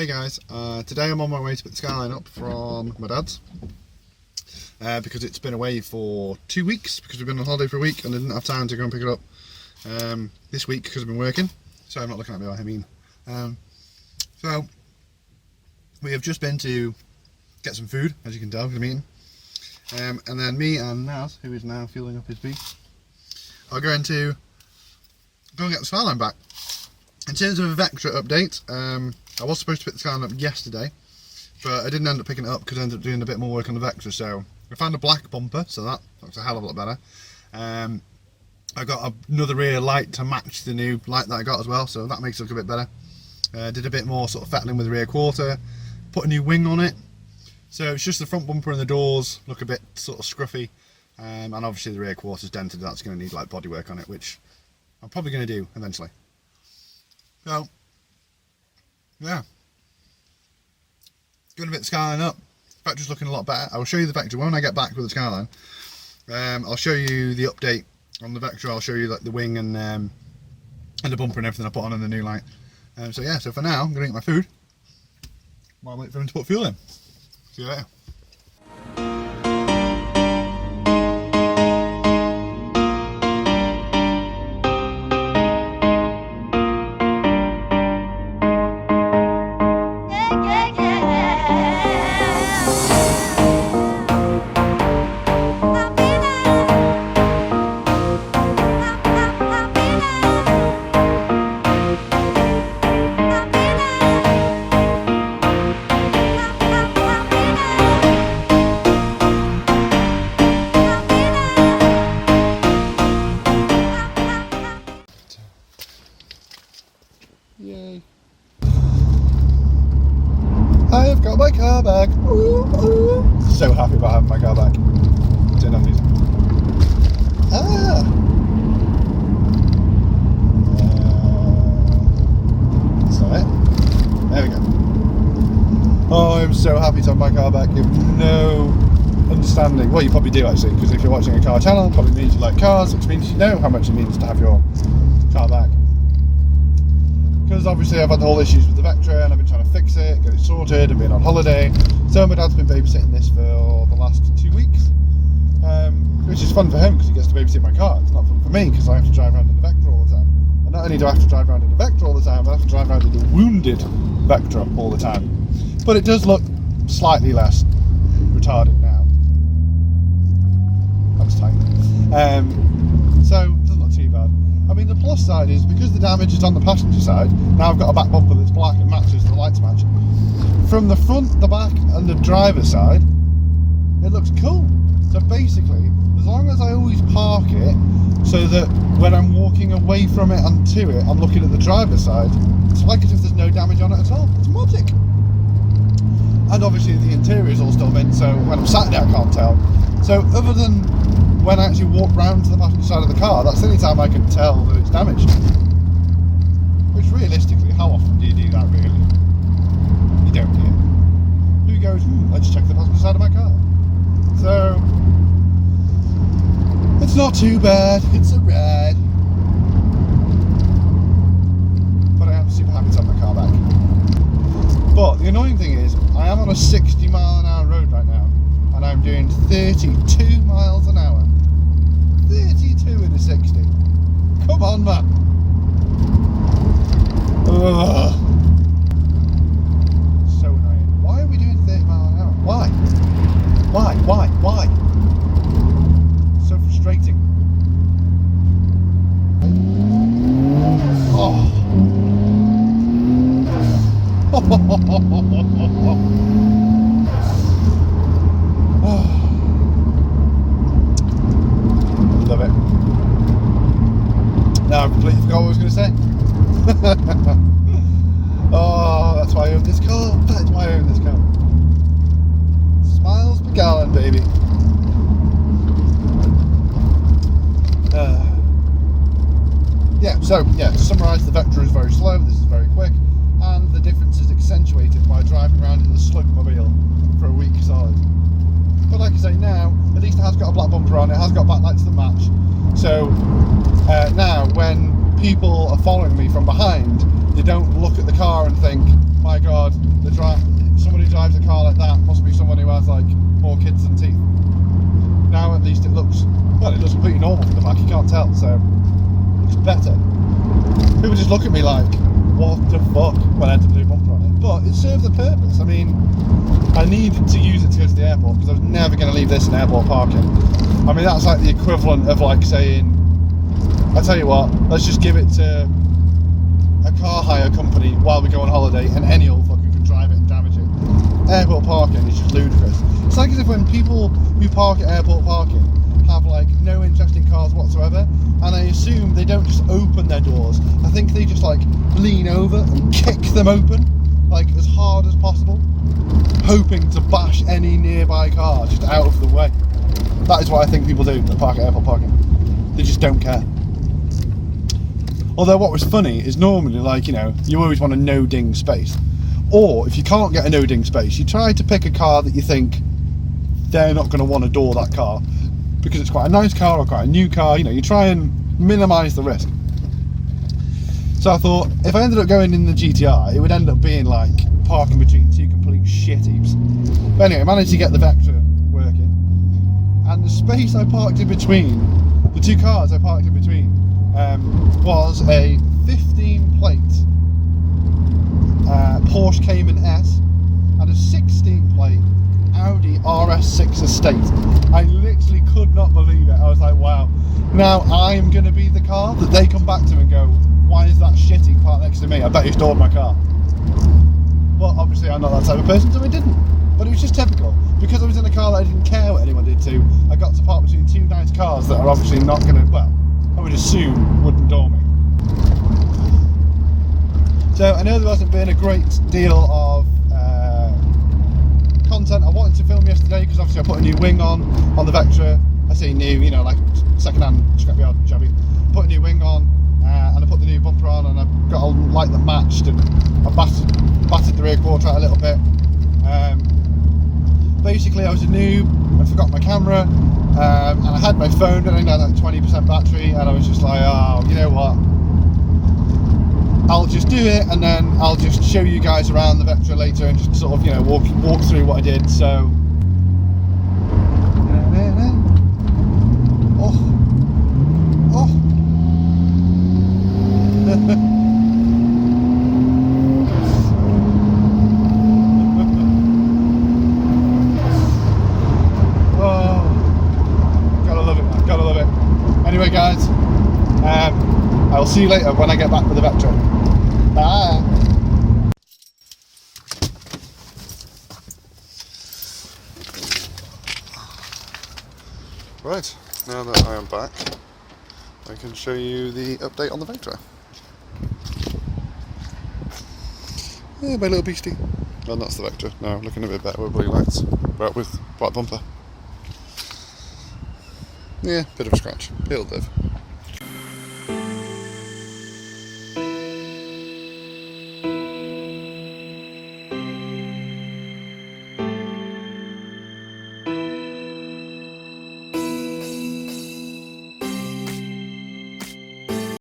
Hey guys, today I'm on my way to pick the Skyline up from my dad's because it's been away for 2 weeks because we've been on holiday for a week and I didn't have time to go and pick it up this week because I've been working. So I'm not looking at me, I mean. So we have just been to get some food, as you can tell, because I'm eating. And then me and Naz, who is now fueling up his beef, are going to go and get the Skyline back. In terms of a Vectra update, I was supposed to pick the Skyline up yesterday, but I didn't end up picking it up because I ended up doing a bit more work on the Vectra. So I found a black bumper, so that looks a hell of a lot better. I got another rear light to match the new light that I got as well, so that makes it look a bit better. Did a bit more sort of fettling with the rear quarter, put a new wing on it. So it's just the front bumper and the doors look a bit sort of scruffy, and obviously the rear quarter's dented. That's going to need like body work on it, which I'm probably going to do eventually. So yeah, going to pick the Skyline up. Vectra's looking a lot better. I will show you the Vectra when I get back with the Skyline. I'll show you the update on the Vectra. I'll show you like the wing and the bumper and everything I put on the new light. So yeah, so for now I'm going to eat my food while I wait for him to put fuel in. See you later. Yay. I've got my car back. Ooh, ooh. So happy about having my car back. Turn on these. That's not it. There we go. Oh, I'm so happy to have my car back. You have no understanding. Well, you probably do actually, because if you're watching a car channel, it probably means you like cars, which means you know how much it means to have your car back. Because obviously I've had the whole issues with the Vectra and I've been trying to fix it, get it sorted and been on holiday. So my dad's been babysitting this for the last 2 weeks, which is fun for him because he gets to babysit my car. It's not fun for me because I have to drive around in the Vectra all the time. And not only do I have to drive around in the Vectra all the time, but I have to drive around in the wounded Vectra all the time. But it does look slightly less retarded now. That was tight. So it doesn't look too bad. I mean, the plus side is because the damage is on the passenger side, now I've got a back bumper that's black and matches the lights match. From the front, the back and the driver's side, it looks cool. So basically, as long as I always park it so that when I'm walking away from it and to it, I'm looking at the driver's side, it's like as if there's no damage on it at all. It's magic. And obviously the interior is all still mint, so when I'm sat there I can't tell. So other than when I actually walk round to the passenger side of the car, that's the only time I can tell that it's damaged. Which realistically, how often do you do that really? You don't, do you? Who goes, let's check the passenger side of my car. So, it's not too bad, it's a ride. But I am super happy to have my car back. But the annoying thing is, I am on a 60-mile-an-hour road right now, and I'm doing 32 miles an hour. 32 in a 60. Come on, man. Ugh. So annoying. Why are we doing 30 miles an hour? Why? Why? So frustrating. Oh. Love it. Now I've completely forgot what I was going to say. Oh, that's why I own this car. That's why I own this car. Smiles per gallon, baby. Yeah, to summarise, the Vectra is very slow, this is very quick, and the difference is accentuated by driving around in the slugmobile for a week solid. But like I say, now, at least it has got a black bumper on, it has got backlights that match. So now, when people are following me from behind, they don't look at the car and think, my God, someone who drives a car like that must be someone who has like more kids than teeth. Now at least it looks completely normal from the back, you can't tell, so it looks better. People just look at me like, what the fuck, when I had to do a bumper on it. But it served the purpose. I mean, I needed to use it to go to the airport because I was never going to leave this in airport parking. I mean, that's like the equivalent of like saying, I tell you what, let's just give it to a car hire company while we go on holiday and any old fucker can drive it and damage it. Airport parking is just ludicrous. It's like as if when people who park at airport parking have like no interest in cars whatsoever, and I assume they don't just open their doors. I think they just like lean over and kick them open like as hard as possible, hoping to bash any nearby car just out of the way. That is what I think people do that park at airport parking. They just don't care. Although what was funny is normally, like, you know, you always want a no ding space, or if you can't get a no ding space, you try to pick a car that you think they're not going to want to door that car because it's quite a nice car or quite a new car. You know, you try and minimise the risk. So I thought if I ended up going in the GTR, it would end up being like parking between two complete shit heaps. But anyway, I managed to get the Vectra working, and the space I parked in between, the two cars I parked in between, was a 15 plate Porsche Cayman S and a 16 plate Audi RS6 Estate. I literally could not believe it. I was like, wow, now I'm going to be the car that they come back to and go, why is that shitty parked next to me? I bet you stored my car. Well, obviously I'm not that type of person, so I didn't. But it was just typical. Because I was in a car that I didn't care what anyone did to, I got to park between two nice cars that are obviously not going to, well, I would assume wouldn't door me. So I know there hasn't been a great deal of content I wanted to film yesterday because obviously I put a new wing on the Vectra. I say new, you know, like second-hand, scrapyard, shabby. Put a new wing on and I put the new bumper on, and I've got a light that matched, and I battered the rear quarter out a little bit. Basically I was a noob, I forgot my camera, and I had my phone running down at 20% battery, and I was just like, oh, you know what, I'll just do it, and then I'll just show you guys around the Vectra later and just sort of, you know, walk through what I did. So gotta love it. Anyway guys, I'll see you later when I get back with the Vectra. Bye. Right, now that I am back, I can show you the update on the Vectra. Yeah, my little beastie. And that's the Vectra. Now looking a bit better with blue lights, but with white bumper. Yeah, bit of a scratch. It'll live.